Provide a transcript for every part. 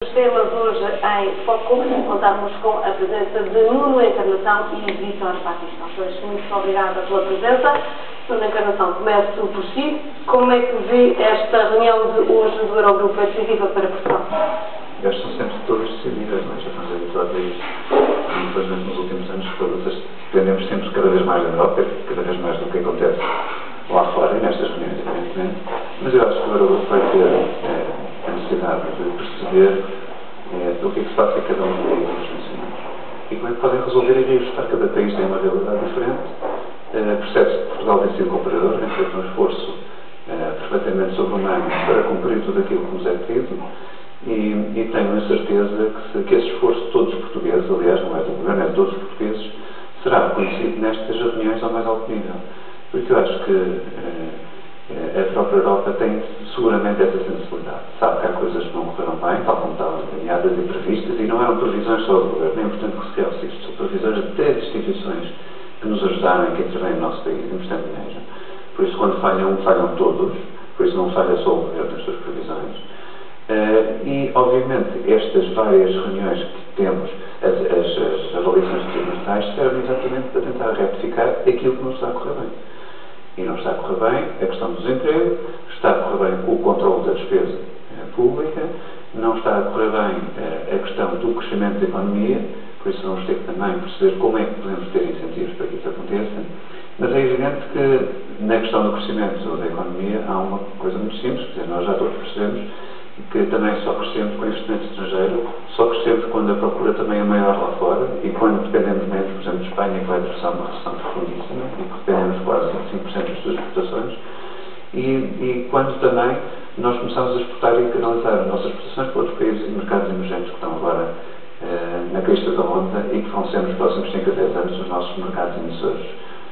Os temas hoje em foco, contamos com a presença de Nuno Encarnação e Vítor Batista. Então, muito obrigada pela presença. Nuno Encarnação, começo por si. Como é que vê esta reunião de hoje do Eurogrupo? É decisiva para Portugal? Elas são sempre todas decididas, não é? Já estamos habituados a isto. Infelizmente, nos últimos anos, todas dependemos sempre cada vez mais da Europa, cada vez mais do que acontece lá fora e nestas reuniões, evidentemente. Mas eu acho que o Eurogrupo vai ter a necessidade de perceber do que se passa em cada um dos países nacionais e como é que podem resolver e reajustar. Cada país tem uma realidade diferente. Percebe-se que Portugal tem sido cooperador, tem feito um esforço perfeitamente sobre-humano para cumprir tudo aquilo que nos é pedido e tenho a certeza que esse esforço de todos os portugueses, aliás, não é do governo, é de todos os portugueses, será reconhecido nestas reuniões ao mais alto nível. Porque eu acho que a própria Europa tem seguramente essa sensibilidade. Sabe que há coisas que não correram bem, tal como estavam planeadas e previstas, e não eram previsões só do governo. É importante que se realce isto. São previsões de 3 instituições que nos ajudaram e que intervêm no nosso país, importante mesmo. Por isso, quando falham, falham todos. Por isso, não falha só o governo nas suas previsões. E, obviamente, estas várias reuniões que temos, as avaliações trimestrais, servem exatamente para tentar retificar aquilo que não está a correr bem. E não está a correr bem a questão do desemprego, está a correr bem o controle da despesa pública, não está a correr bem a questão do crescimento da economia, por isso vamos ter que também perceber como é que podemos ter incentivos para que isso aconteça. Mas é evidente que na questão do crescimento da economia há uma coisa muito simples, quer dizer, nós já todos percebemos que também só crescemos com investimento estrangeiro, só crescemos quando a procura também é maior lá fora e quando dependemos menos, por exemplo, de Espanha, que vai atravessar uma recessão profundíssima e que dependemos quase de 25% das suas exportações, e quando também nós começamos a exportar e canalizar as nossas exportações para outros países e mercados emergentes que estão agora na crista da onda e que vão ser nos próximos 5 a 10 anos os nossos mercados emissores,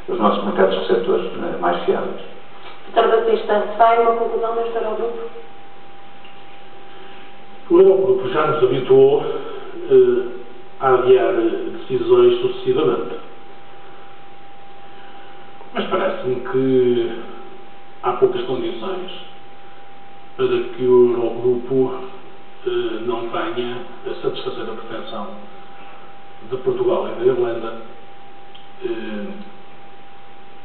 os nossos mercados receptores mais fiáveis. Vítor Batista, sai uma conclusão deste Eurogrupo? O Eurogrupo já nos habituou a adiar decisões sucessivamente. Mas parece-me que há poucas condições para que o Eurogrupo não venha a satisfazer a pretensão de Portugal e da Irlanda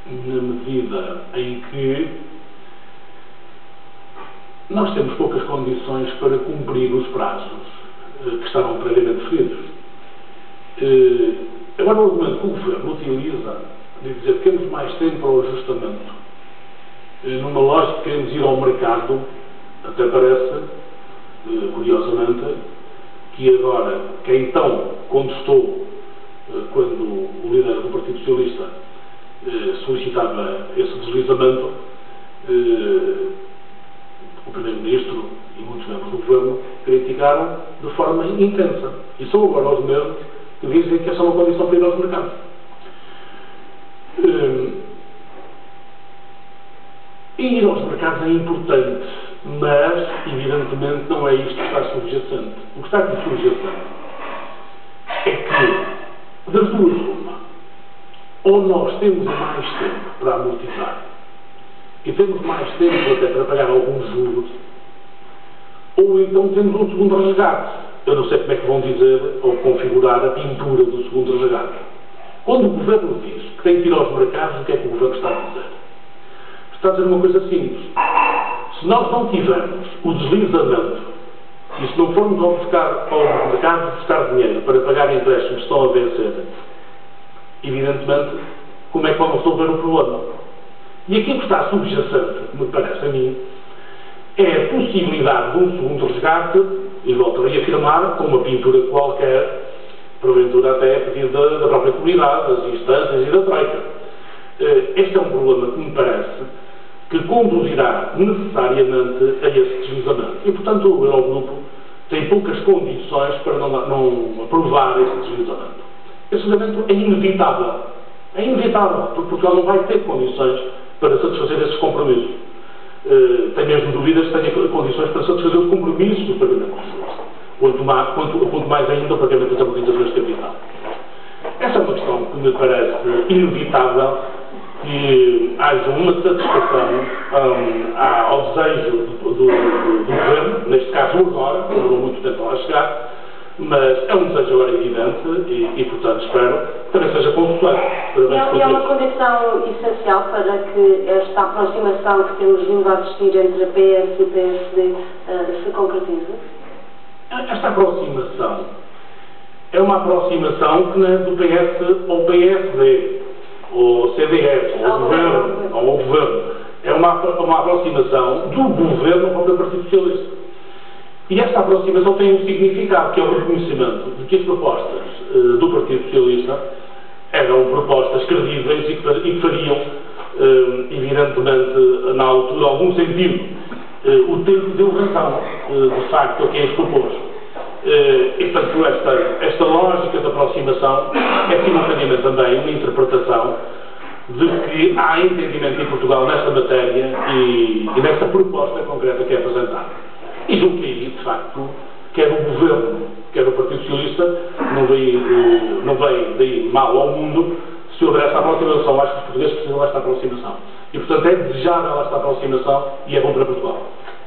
na medida em que nós temos poucas condições para cumprir os prazos que estavam previamente definidos. Agora, o argumento que o Governo utiliza de dizer que temos mais tempo para o ajustamento, numa lógica de queremos ir ao mercado, até parece, curiosamente, que agora, que então contestou quando o líder do Partido Socialista solicitava esse deslizamento, o Primeiro-Ministro e muitos membros do Governo criticaram de forma intensa. E são agora os mesmos que dizem que essa é uma condição para ir aos mercados. Ir aos mercados é importante, mas, evidentemente, não é isto que está subjacente. O que está aqui subjacente é que, das duas uma, ou nós temos mais tempo para amortizar e temos mais tempo até para pagar alguns juros, ou então temos um segundo resgate. Eu não sei como é que vão dizer ou configurar a pintura do segundo resgate. Quando o Governo diz que tem que ir aos mercados, o que é que o Governo está a dizer? Está a dizer uma coisa simples. Se nós não tivermos o deslizamento e se não formos aos mercados buscar dinheiro para pagar empréstimos que estão a vencer, evidentemente, como é que vamos resolver o problema? E aquilo que está subjacente, me parece a mim, é a possibilidade de um segundo resgate, e volto a reafirmar, com uma pintura qualquer, porventura até a pedido da própria comunidade, das instâncias e da Troika. Este é um problema que me parece que conduzirá necessariamente a esse deslizamento. E, portanto, o Eurogrupo tem poucas condições para não aprovar esse deslizamento. Esse deslizamento é inevitável. É inevitável, porque Portugal não vai ter condições para satisfazer esses compromissos. Tem mesmo dúvidas que tenha condições para satisfazer os compromissos do pagamento de juros. Quanto mais ainda o pagamento das amortizações de capital. Essa é uma questão que me parece inevitável que haja uma satisfação ao desejo do Governo, neste caso agora, que demorou muito tempo a chegar, mas é um desejo agora evidente e portanto, espero que também seja consoante. E é uma condição essencial para que esta aproximação que temos vindo a assistir entre a PS e o PSD se concretize? Esta aproximação é uma aproximação que não é do PS ao PSD, ou CDS, ou ao Governo. É uma aproximação do Governo ao próprio Partido Socialista. E esta aproximação tem um significado, que é o reconhecimento de que as propostas do Partido Socialista eram propostas credíveis e que fariam, evidentemente, na altura, algum sentido. O tempo deu razão, de facto, a quem as propôs. E, portanto, esta lógica de aproximação é simultaneamente também uma interpretação de que há entendimento em Portugal nesta matéria e nesta proposta concreta que é apresentada. E julgo que aí, de facto, quer o Governo, quer o Partido Socialista, não vem daí mal ao mundo se houver esta aproximação. Acho que os portugueses precisam desta aproximação. E, portanto, é desejável esta aproximação e é bom para Portugal.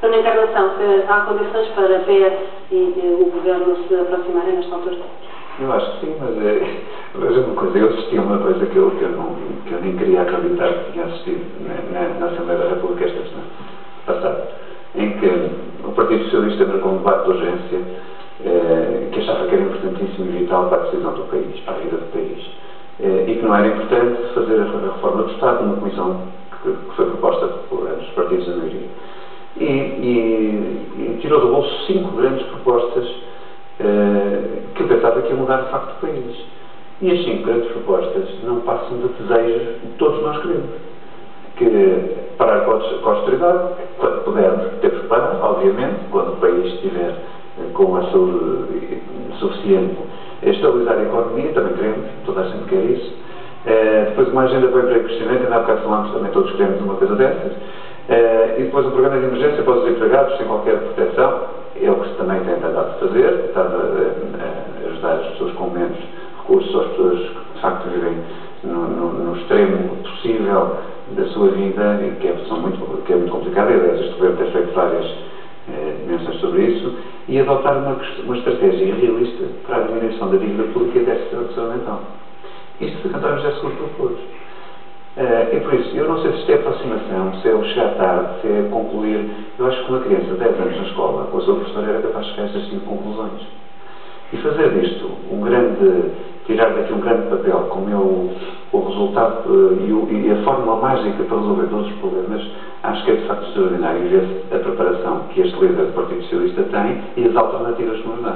Na encarnação, há condições para a PS e o Governo se aproximarem nesta altura? Eu acho que sim, mas veja uma coisa, eu assisti a uma coisa que eu nem queria acreditar que tinha assistido na Assembleia da República esta semana passada, em que o Partido Socialista marcou um debate de urgência que achava que era importantíssimo e vital para a decisão do país, para a vida do país, e que não era importante fazer a reforma do Estado numa comissão que foi proposta por os partidos da maioria. E tirou do bolso 5 grandes propostas que eu pensava que ia mudar de facto o país. E as 5 grandes propostas não passam de desejos que todos nós queremos. Que parar com a austeridade, quando pudermos ter preparado, obviamente, quando o país estiver com a saúde suficiente, estabilizar a economia, também queremos, toda a gente quer isso. Depois uma agenda para o emprego e crescimento, ainda há bocado falámos, também todos queremos uma coisa dessas. E depois um programa de emergência para os desempregados, sem qualquer proteção, é o que se também tem tentado fazer, tentado ajudar as pessoas com menos recursos, as pessoas que de facto vivem no extremo possível da sua vida, e que é muito complicado, e aliás este governo tem feito várias menções sobre isso, e adotar uma estratégia realista para a diminuição da dívida pública e déficit orçamental. Isto foi António José Seguro propôs. E por isso, eu não sei se isto é aproximação, se é o chegar tarde, se é concluir. Eu acho que uma criança de 10 anos na escola, com a sua professora, era capaz de chegar a estas 5 conclusões. E fazer disto tirar daqui um grande papel, como é o resultado e a fórmula mágica para resolver todos os problemas, acho que é de facto extraordinário ver a preparação que este líder do Partido Socialista tem e as alternativas que nos dá.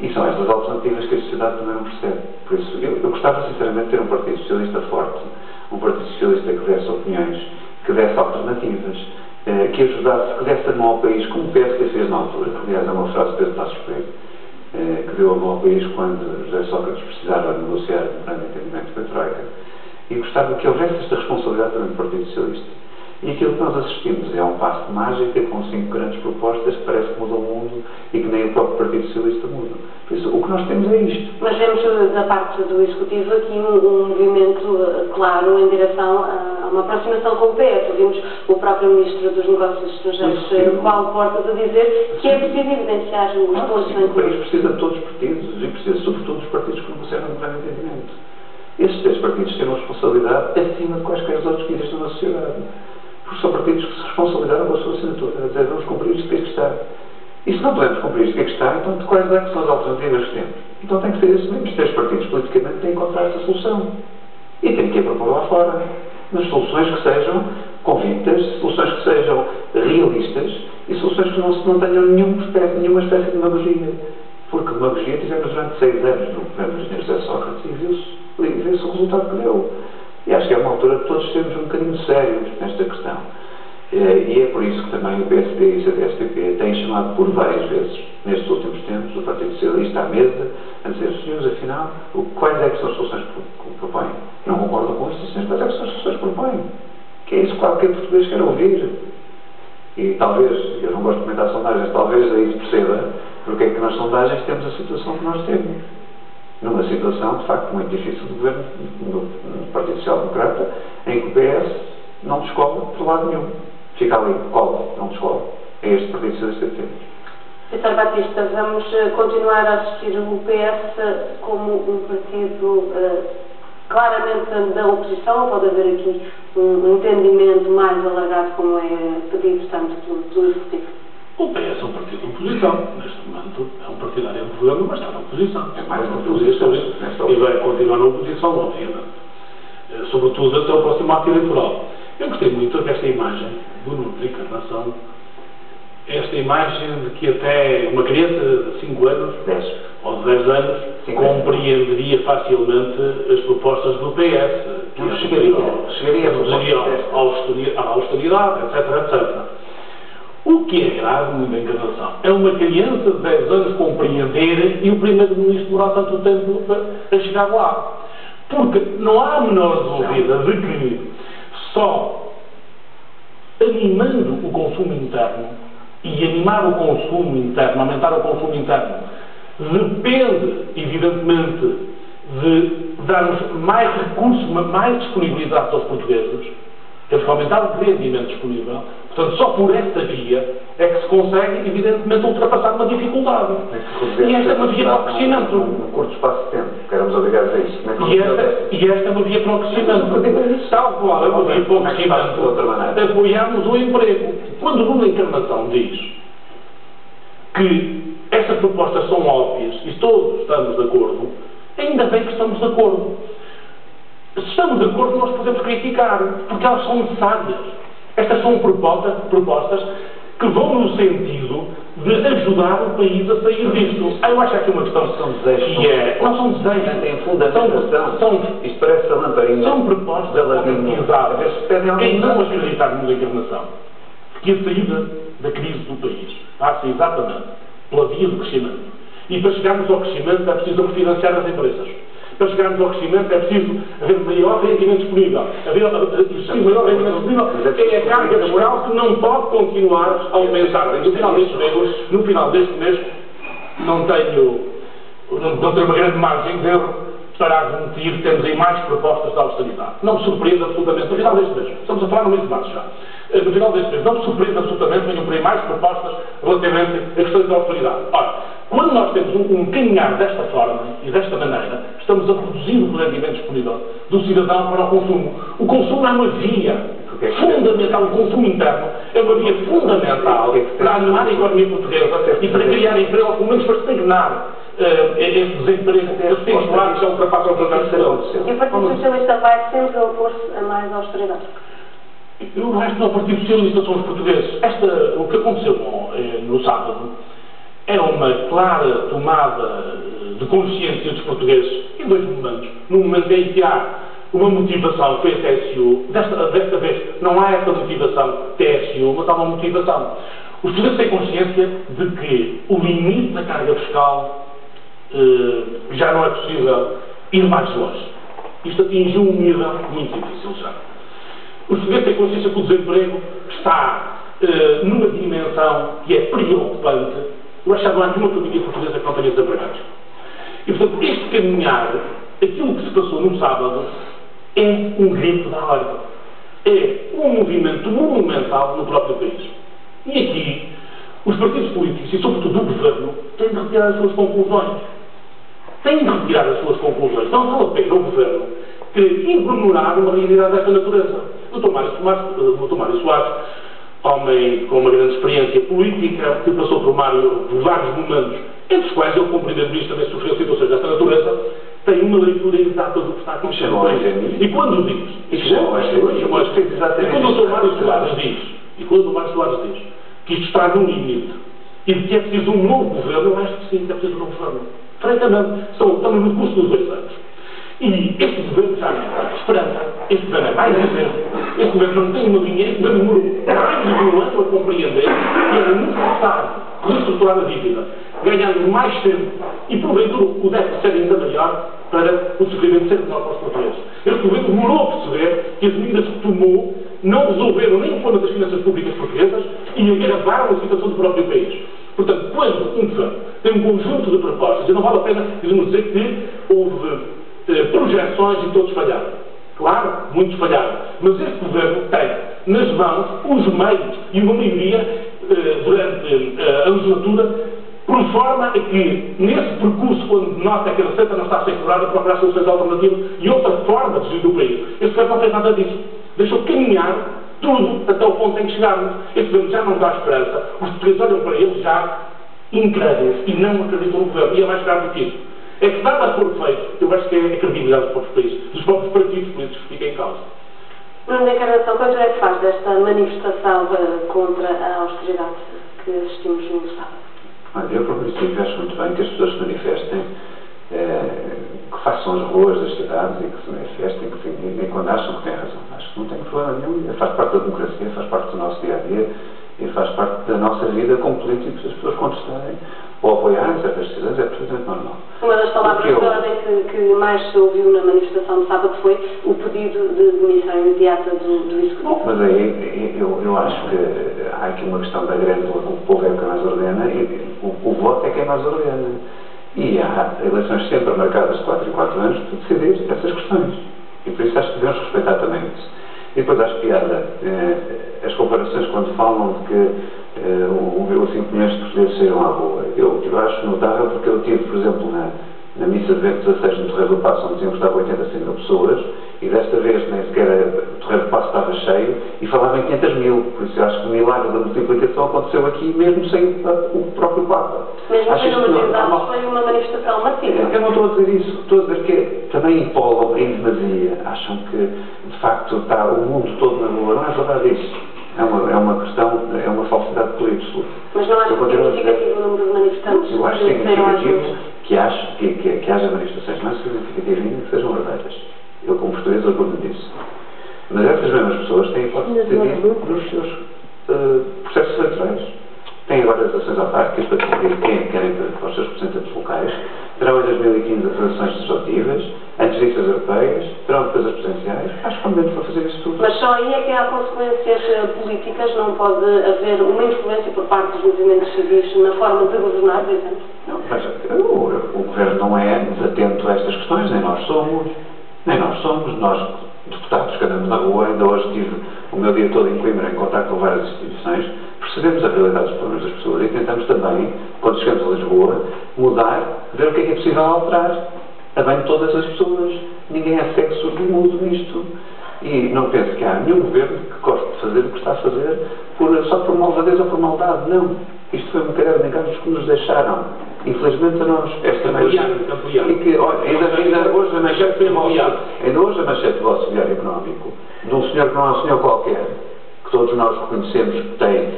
E são estas alternativas que a sociedade também não percebe. Por isso, eu gostava sinceramente de ter um Partido Socialista forte, um Partido Socialista que desse opiniões, que desse alternativas, que ajudasse, que desse a mão ao país, como o PSD fez na altura. Aliás, é uma frase de Pedro Passos Coelho, que deu a mão ao país quando José Sócrates precisava negociar um grande entendimento com a Troika. E gostava que houvesse esta responsabilidade também do Partido Socialista. E aquilo que nós assistimos é um passo de mágica com 5 grandes propostas que parece que mudam o mundo e que nem o próprio Partido Socialista muda. Por isso, o que nós temos é isto. Mas vemos da parte do Executivo aqui um movimento claro em direção a uma aproximação com o PS. Vimos o próprio Ministro dos Negócios Estrangeiros, Paulo Portas, a dizer que é preciso evidenciar os pontos em comum. O país precisa de todos os partidos e precisa sobretudo dos partidos que negociaram um grande entendimento. Esses 3 partidos têm uma responsabilidade acima de quaisquer outros que existem na sociedade. Porque são partidos que se responsabilizaram com a sua assinatura, a dizer, vamos cumprir isto que está. E se não podemos cumprir isto que está, então de quais é que são as alternativas que temos? Então tem que ser esses mesmos 3 partidos politicamente que têm que encontrar essa solução. E têm que ir para lá fora. Mas soluções que sejam convictas, soluções que sejam realistas e soluções que não tenham nenhuma espécie de demagogia. Porque demagogia tivemos durante 6 anos no governo do Engenheiro José Sócrates e viu-se o resultado que deu. E acho que é uma altura que todos sermos um bocadinho sérios nesta questão. E é por isso que também o PSD e o CDS-PP têm chamado por várias vezes, nestes últimos tempos, o Partido Socialista à mesa, a dizer, senhores, afinal, quais é que são as soluções que propõem? Não concordam com isto, senhores, quais é que são as soluções que propõem? Que é isso que qualquer português quer ouvir. E talvez, eu não gosto de comentar sondagens, talvez aí se perceba porque é que nas sondagens temos a situação que nós temos. numa situação, de facto, muito difícil do governo do Partido Social Democrata, em que o PS não descola por lado nenhum. Fica ali, cola, não descola. É este Partido Socialista que temos. Sr. Batista, vamos continuar a assistir o PS como um partido claramente da oposição, ou pode haver aqui um entendimento mais alargado, como é pedido tanto do Executivo? O PS é um partido de oposição. Neste momento é um partidário do governo, mas está na oposição. É mais na oposição. E vai continuar na oposição, obviamente. Sobretudo até o próximo ato eleitoral. Eu gostei muito desta imagem do Nuno de Encarnação, esta imagem de que até uma criança de 5 anos, 10 ou de 10 anos, compreenderia facilmente as propostas do PS, que chegaria à austeridade, etc. O que é grave na encarnação é uma criança de 10 anos compreender e o primeiro-ministro demorar tanto tempo a chegar lá. Porque não há a menor dúvida de que só animando o consumo interno e animar o consumo interno, aumentar o consumo interno, depende, evidentemente, de darmos mais recursos, mais disponibilidade aos portugueses. Temos que aumentar o rendimento disponível. Portanto, só por esta via é que se consegue, evidentemente, ultrapassar uma dificuldade. E esta é uma via para o crescimento. Num curto espaço de tempo. Éramos obrigados a isso. E esta é uma via para o crescimento. Tal qual é uma via para o crescimento. Apoiarmos o emprego. Quando o Nuno Encarnação diz que estas propostas são óbvias e todos estamos de acordo, ainda bem que estamos de acordo. Se estamos de acordo, nós podemos criticar, porque elas são necessárias. Estas são propostas que vão no sentido de ajudar o país a sair disto. Eu acho que aqui uma questão são desejos. Não são desejos. Não têm fundamentação. Isto parece a lamparina. São propostas organizadas. Quem não acreditar na encarnação, que a saída da crise do país passa exatamente pela via do crescimento. E para chegarmos ao crescimento é preciso refinanciar as empresas. Para chegarmos ao crescimento é preciso haver maior rendimento disponível. Existir maior rendimento disponível é a carga fiscal que não pode continuar a aumentar. No final deste mês não tenho uma grande margem de erro para admitir que temos aí mais propostas de austeridade. Não me surpreende absolutamente. No final deste mês, estamos a falar no mês de março já. No final deste mês, não me surpreende absolutamente, venham por aí mais propostas relativamente a questões de austeridade. Ora, quando nós temos um caminhar desta forma e desta maneira, estamos a reduzir o rendimento disponível do cidadão para o consumo. O consumo é uma via fundamental, o consumo interno é uma via fundamental para animar a economia portuguesa e para criar emprego, ou pelo menos para estagnar esse desemprego, esse temporário que ultrapassa o processo. E o Partido Socialista vai sempre opor-se a mais austeridade? Eu acho que o Partido Socialista são os portugueses. O que aconteceu no sábado é uma clara tomada de consciência dos portugueses em dois momentos. No momento em que há uma motivação que foi a TSU, desta vez não há essa motivação TSU, mas há uma motivação. Os portugueses têm consciência de que o limite da carga fiscal já não é possível ir mais longe. Isto atingiu um nível muito difícil já. Os portugueses têm consciência que o desemprego está numa dimensão que é preocupante. Eu acho que não há nenhuma família portuguesa que não tenha desempregados. E, portanto, este caminhar, aquilo que se passou no sábado, é um grito de alerta. É um movimento monumental no próprio país. E aqui, os partidos políticos e, sobretudo, o governo, têm de retirar as suas conclusões. Têm de retirar as suas conclusões. Não vale a pena o governo querer ignorar uma realidade desta natureza. O Dr. Mário Soares, homem com uma grande experiência política, que passou por vários momentos, entre os quais ele, como primeiro-ministro, também sofreu situações desta natureza, tem uma leitura exata do que está acontecendo no país. E quando diz, e quando o Dr. Mário Soares diz que isto está no limite e de que é preciso um novo governo, eu acho que sim, que é preciso um novo governo. Francamente, estamos no curso dos 2 anos. E este governo já não é esperança, este governo é mais exemplo, este governo não tem uma linha, este governo demorou mais de um ano a compreender que era necessário reestruturar a dívida, ganhando mais tempo e porventura o déficit ser ainda maior para o sofrimento ser menor para os portugueses. Este governo demorou a perceber que as medidas que tomou não resolveram nem o problema das finanças públicas portuguesas e agravaram a situação do próprio país. Portanto, quando um governo tem um conjunto de propostas, e não vale a pena irmos dizer que houve projeções e todos falharam. Claro, muitos falharam, mas este governo tem nas mãos os meios e uma maioria durante a legislatura, por forma a que, nesse percurso, quando nota que a receita não está a ser cobrada, procurar soluções alternativas e outra forma de gerir o país. Este governo não fez nada disso. Deixou caminhar tudo até o ponto em que chegarmos. Este governo já não dá esperança. Os portugueses olham para ele já incrédulos e não acreditam no governo. E é mais grave do que isso. É que nada for feito, eu acho que é a credibilidade dos próprios países, dos próprios partidos políticos que fica em causa. Nuno Encarnação, quanto é que faz desta manifestação contra a austeridade que assistimos no Estado? Eu, por princípio, acho muito bem que as pessoas se manifestem, que façam as ruas das cidades e que se manifestem, e quando acham que têm razão. Acho que não tem problema nenhum, faz parte da democracia, faz parte do nosso dia-a-dia e faz parte da nossa vida como políticos. As pessoas contestarem ou apoiarem certas decisões é perfeitamente normal. Uma das palavras de ordem que mais se ouviu na manifestação de sábado foi o pedido de demissão imediata do Executivo. Mas aí eu acho que há aqui uma questão da grande, o povo é o que mais ordena e o voto é quem mais ordena. E há eleições sempre marcadas de 4 em 4 anos para decidir essas questões. E por isso acho que devemos respeitar também isso. E depois acho piada as comparações quando falam de que 1,5 milhões de portugueses saíram à rua. Eu acho notável porque eu tive, por exemplo, na missa de Bento XVI no Torreiro do Paço, onde diziam que estavam 85 mil pessoas, e desta vez nem sequer o Torreiro do Paço estava cheio, e falava em 500 mil. Por isso eu acho que o milagre da multiplicação aconteceu aqui, mesmo sem o próprio Papa. Mesmo sem número de dados, foi uma manifestação massiva. Eu não estou a dizer isso. Estou a dizer que também empolgam em demasia. Acham que, de facto, está o mundo todo na rua. Não é verdade isso. É uma questão, é uma falsidade política. Mas não acho significativo o número de manifestantes? Eu acho significativo que haja manifestações mais significativas ainda que sejam verdadeiras. Eu, como português, orgulho disso. Mas essas mesmas pessoas têm a hipótese de decidir nos seus processos eleitorais. Têm agora as ações autárquicas para decidir quem querem para os seus representantes locais. Terão em 2015 as eleições legislativas, antes disso as europeias, terão depois as presidenciais. Acho que convém para fazer isso tudo. Mas só aí é que há consequências políticas, não pode haver uma influência por parte dos movimentos civis na forma de governar, por exemplo? Não, veja, o governo não é desatento a estas questões, nem nós somos. Nós, deputados que andamos na rua, ainda hoje tive o meu dia todo em Coimbra em contato com várias instituições, percebemos a realidade dos problemas das pessoas e tentamos também, quando chegamos a Lisboa, mudar, ver o que é possível alterar a bem de todas as pessoas. Ninguém é cego, surdo e mudo nisto. E não penso que há nenhum governo que goste de fazer o que está a fazer só por malvadez ou por maldade. Não. Isto foi um caderno de enganos que nos deixaram. Infelizmente a nós, esta noite. E que, olha, ainda hoje a manchete do vosso diário económico, de um senhor que não é um senhor qualquer, que todos nós reconhecemos que tem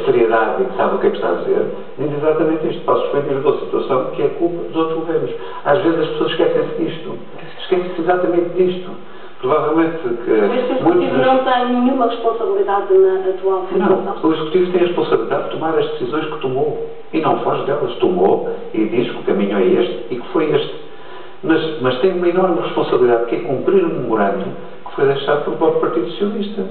seriedade e que sabe o que é que está a dizer, diz exatamente isto. Para suspender a situação que é culpa dos outros governos. Às vezes as pessoas esquecem-se disto. Esquecem-se exatamente disto. Provavelmente que... Mas o Executivo não tem nenhuma responsabilidade na atual situação? Não, o Executivo tem a responsabilidade de tomar as decisões que tomou e não foge delas. Tomou e diz que o caminho é este e que foi este. Mas tem uma enorme responsabilidade que é cumprir o memorando que foi deixado pelo próprio Partido Socialista.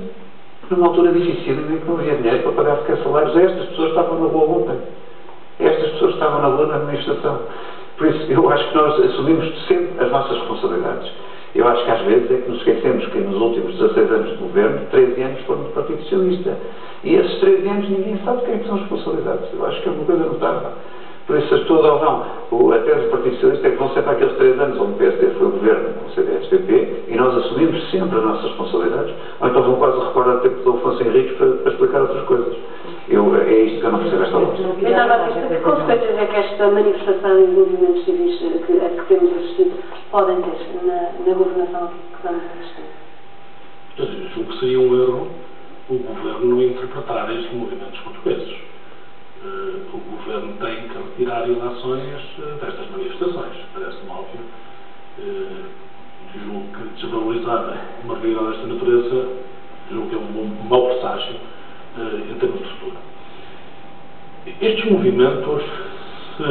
Numa altura difícil em que não havia dinheiro para pagar sequer salários, estas pessoas estavam na rua ontem. Estas pessoas estavam na rua na administração. Por isso, eu acho que nós assumimos sempre as nossas responsabilidades. Eu acho que às vezes é que nos esquecemos que nos últimos 16 anos de governo, 13 anos foram do Partido Socialista. E esses 13 anos ninguém sabe quem é que são as responsabilidades. Eu acho que é uma coisa notável. Por isso, as pessoas vão, a tese do Partido Socialista é que vão ser para aqueles 3 anos onde o PSD foi o governo com o CDS-PP e nós assumimos sempre as nossas responsabilidades, ou então vão quase recordar o tempo do Afonso Henriques para explicar outras coisas. É isto que eu não percebo esta lógica. Então, Batista, que consequências é que esta manifestação e os movimentos civis que temos assistido podem ter na governação que vamos assistir? Eu julgo que seria um erro o governo interpretar estes movimentos portugueses. O governo tem que retirar ilações destas manifestações. Parece-me óbvio. Julgo que desvalorizar uma realidade desta natureza, julgo que é um mau presságio em termos de futuro. Estes movimentos, se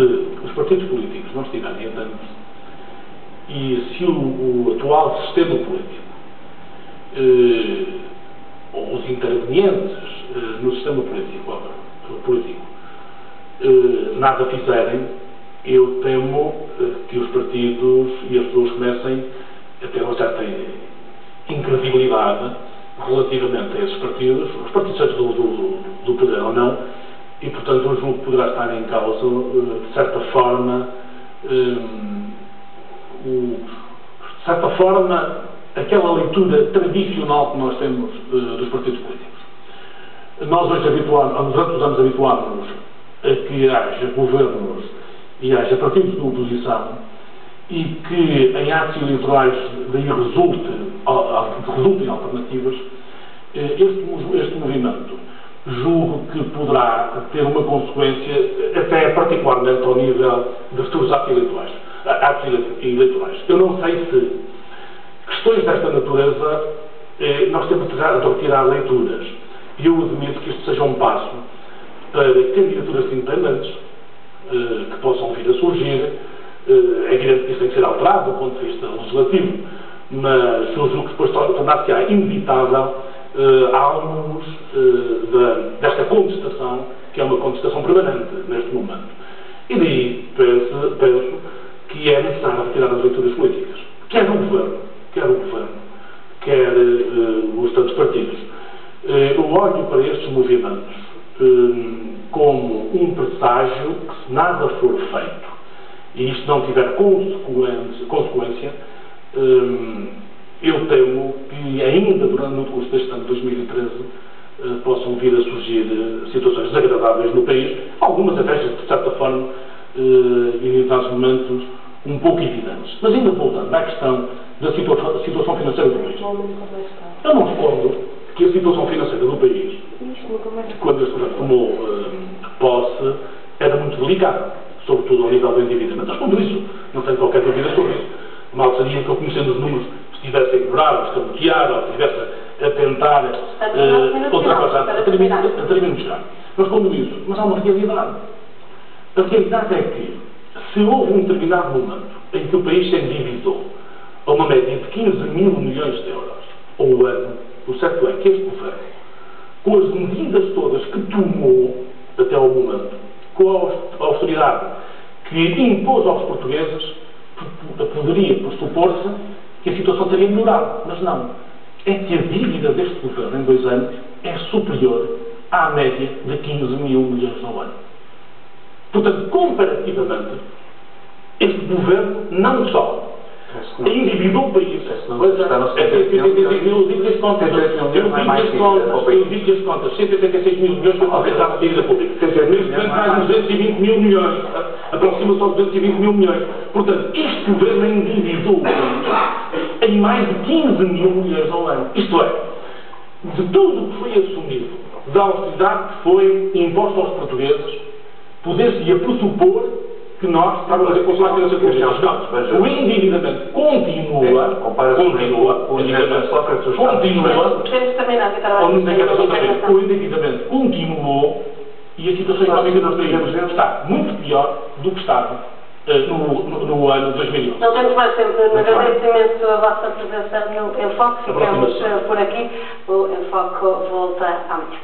os partidos políticos não estiverem atentos e se o atual sistema político ou os intervenientes no sistema político nada fizerem, eu temo que os partidos e as pessoas comecem a ter uma certa incredibilidade relativamente a esses partidos, os partidos sejam do poder ou não, e portanto eu julgo que poderá estar em causa, de certa forma, aquela leitura tradicional que nós temos dos partidos políticos. Nós hoje durante os anos habituámos-nos a que haja governos e haja partidos de oposição e que em atos eleitorais daí resultem alternativas. Este movimento julgo que poderá ter uma consequência até particularmente ao nível de futuros atos eleitorais. Eu não sei se questões desta natureza nós temos de retirar leituras. E eu admito que isto seja um passo para candidaturas independentes que possam vir a surgir. É evidente que isso tem que ser alterado do ponto de vista legislativo, mas eu julgo que depois tornar-se-á inevitável alguns desta contestação, que é uma contestação permanente neste momento. E daí penso que é necessário retirar as leituras políticas, quer o governo, quer os tantos partidos. Eu olho para estes movimentos como um presságio que, se nada for feito e isto não tiver consequência, eu temo que ainda no curso deste ano de 2013 possam vir a surgir situações desagradáveis no país, algumas até de certa forma em determinados momentos um pouco evidentes. Mas ainda voltando à questão da situação financeira do país. Eu não escondo que a situação financeira do país, quando este governo tomou posse, era muito delicada, sobretudo ao nível do endividamento. Mas quando isso, não tenho qualquer dúvida sobre isso. Mal seria que eu, conhecendo os números, estivesse a ignorar, ou escamotear, ou estivesse a tentar ultrapassar, a terminar. Mas quando isso, mas há uma realidade. A realidade é que, se houve um determinado momento em que o país se endividou a uma média de 15 mil milhões de euros ao ano, o certo é que este governo, com as medidas todas que tomou até ao momento, com a austeridade que impôs aos portugueses, poderia pressupor-se que a situação teria melhorado. Mas não. É que a dívida deste governo em 2 anos é superior à média de 15 mil milhões ao ano. Portanto, comparativamente, este governo não só endividou o país. Eu digo as contas, 186 mil milhões para compensar a dívida pública. Neste momento mais 220 mil milhões, aproxima-se aos 220 mil milhões. Portanto, este governo endividou o país em mais de 15 mil milhões ao ano. Isto é, de tudo o que foi assumido, da austeridade que foi imposta aos portugueses, poder-se-ia pressupor que nós estamos a fazer com as finanças públicas. O endividamento continua, o endividamento continuou e a situação económica do país está muito pior do que estava no ano 2011. Não temos mais tempo. Agradeço imenso a vossa presença no Enfoque. Ficamos por aqui. O Enfoque volta amanhã.